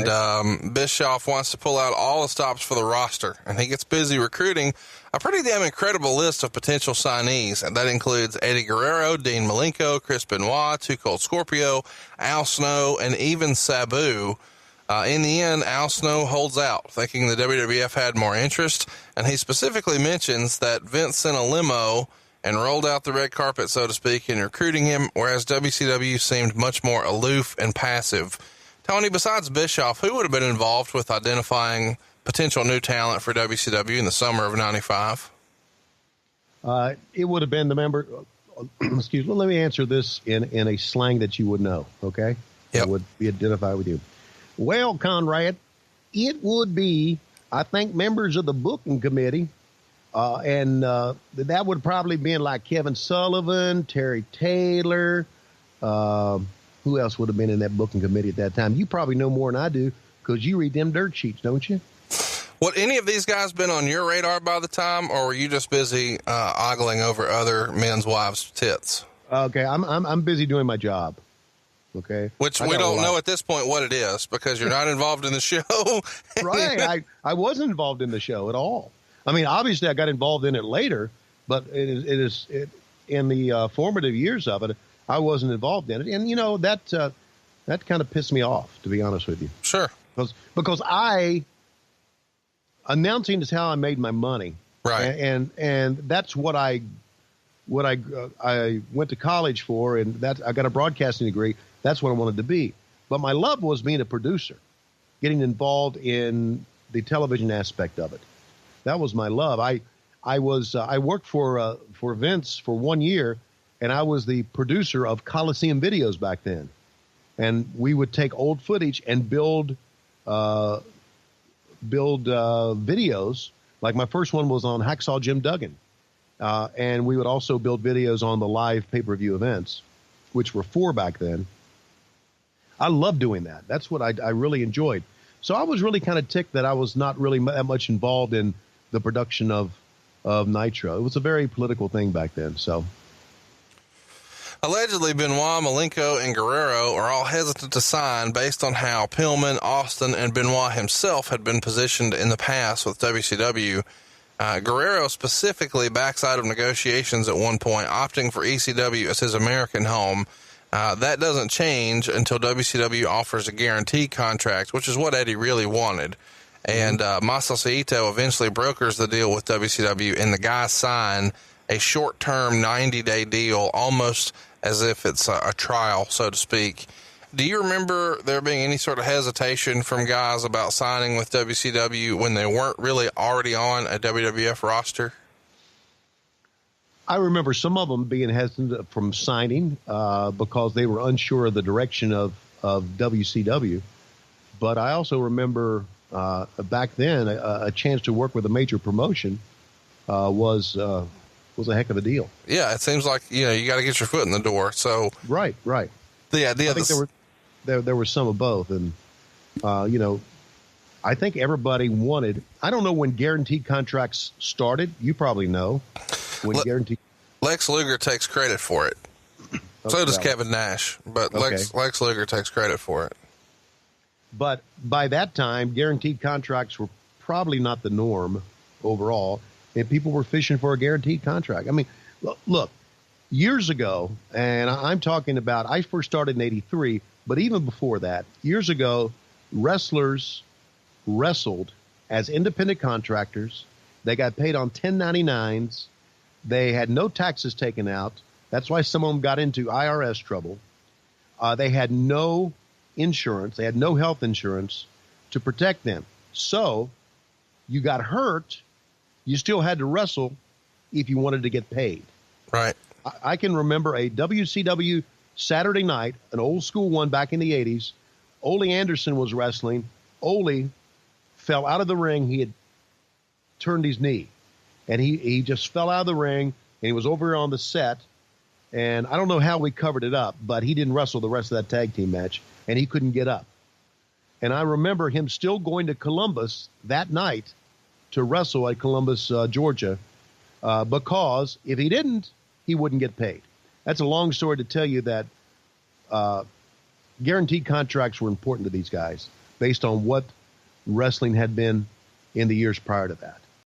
And Bischoff wants to pull out all the stops for the roster, and he gets busy recruiting a pretty damn incredible list of potential signees. And that includes Eddie Guerrero, Dean Malenko, Chris Benoit, Too Cold Scorpio, Al Snow, and even Sabu. In the end, Al Snow holds out, thinking the WWF had more interest, and he specifically mentions that Vince sent a limo and rolled out the red carpet, so to speak, in recruiting him, whereas WCW seemed much more aloof and passive. Tony, besides Bischoff, who would have been involved with identifying potential new talent for WCW in the summer of '95? It would have been the member. Excuse me. Let me answer this in a slang that you would know. Okay. Yep. It would be identified with you. Well, Conrad, it would be, I think, members of the booking committee, and that would probably been like Kevin Sullivan, Terry Taylor. Who else would have been in that booking committee at that time? You probably know more than I do because you read them dirt sheets, don't you? Would any of these guys been on your radar by the time, or were you just busy ogling over other men's wives' tits? Okay, I'm busy doing my job. Okay, which we don't know at this point what it is because you're not involved in the show. Right, I wasn't involved in the show at all. I mean, obviously, I got involved in it later, but it is in the formative years of it, I wasn't involved in it, and you know that kind of pissed me off, to be honest with you. Sure, because announcing is how I made my money, right? And that's what I went to college for, and that I got a broadcasting degree. That's what I wanted to be. But my love was being a producer, getting involved in the television aspect of it. That was my love. I worked for Vince for 1 year, and I was the producer of Coliseum videos back then. And we would take old footage and build videos. Like my first one was on Hacksaw Jim Duggan. And we would also build videos on the live pay-per-view events, which were 4 back then. I loved doing that. That's what I really enjoyed. So I was really kind of ticked that I was not really that much involved in the production of Nitro. It was a very political thing back then. So allegedly, Benoit, Malenko, and Guerrero are all hesitant to sign based on how Pillman, Austin, and Benoit himself had been positioned in the past with WCW. Guerrero specifically backs out of negotiations at one point, opting for ECW as his American home. That doesn't change until WCW offers a guaranteed contract, which is what Eddie really wanted. And Masashi Ito eventually brokers the deal with WCW, and the guys sign a short-term 90-day deal, almost as if it's a trial, so to speak. Do you remember there being any sort of hesitation from guys about signing with WCW when they weren't really already on a WWF roster? I remember some of them being hesitant from signing because they were unsure of the direction of WCW. But I also remember back then a chance to work with a major promotion was a heck of a deal. Yeah, it seems like you got to get your foot in the door. So right. The idea I think there were some of both, and I think everybody wanted. I don't know when guaranteed contracts started. You probably know when guaranteed. Lex Luger takes credit for it. So does Kevin Nash, but okay. Lex Luger takes credit for it. But by that time, guaranteed contracts were probably not the norm overall, and people were fishing for a guaranteed contract. I mean, look, years ago, and I'm talking about, I first started in '83, but even before that, years ago, wrestlers wrestled as independent contractors. They got paid on 1099s. They had no taxes taken out. That's why some of them got into IRS trouble. They had no insurance. They had no health insurance to protect them. So you got hurt, you still had to wrestle if you wanted to get paid. Right. I can remember a WCW Saturday night, an old school one back in the 80s. Ole Anderson was wrestling. Ole fell out of the ring. He had turned his knee. And he just fell out of the ring, and he was over on the set. And I don't know how we covered it up, but he didn't wrestle the rest of that tag team match, and he couldn't get up. And I remember him still going to Columbus that night to wrestle at Columbus, Georgia, because if he didn't, he wouldn't get paid. That's a long story to tell you that guaranteed contracts were important to these guys. based on what wrestling had been in the years prior to that.